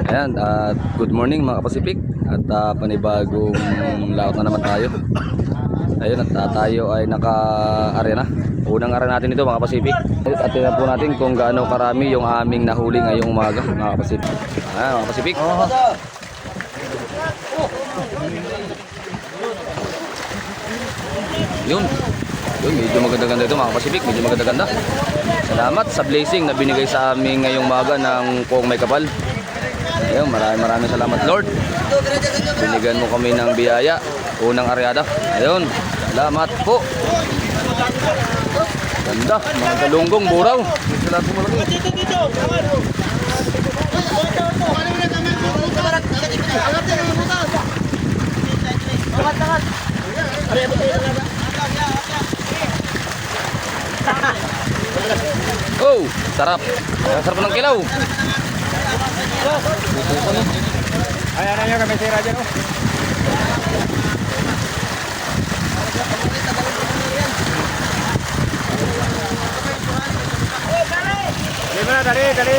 Ayan, at good morning mga Kapasipik. At panibagong laot na naman tayo. Ayun, at tayo ay naka-arena. Unang arena natin ito mga Kapasipik. At tingnan po natin kung gaano karami yung aming nahuli ngayong umaga mga Kapasipik. Ayan mga Kapasipik. Yun, medyo maganda-ganda ito mga Kapasipik. Medyo maganda-ganda. Salamat sa blessing na binigay sa amin ngayong umaga ng Kung May Kapal. Ayun, maraming salamat Lord. Binigyan mo kami ng biyaya. Unang aryada. Ayun, salamat po. Ganda, mga galunggong, buraw. Salamat po malaki. Oh, sarap. Sarap ng kilaw. Ayan na nyo kami sira dyan, oh. Dali mo na, dali.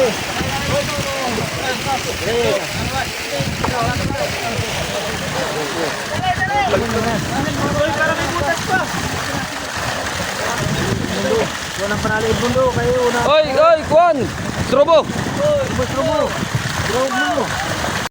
Unang panalid mundo, kayo una. Oy, Kwan! Strobo! Strobo mundo.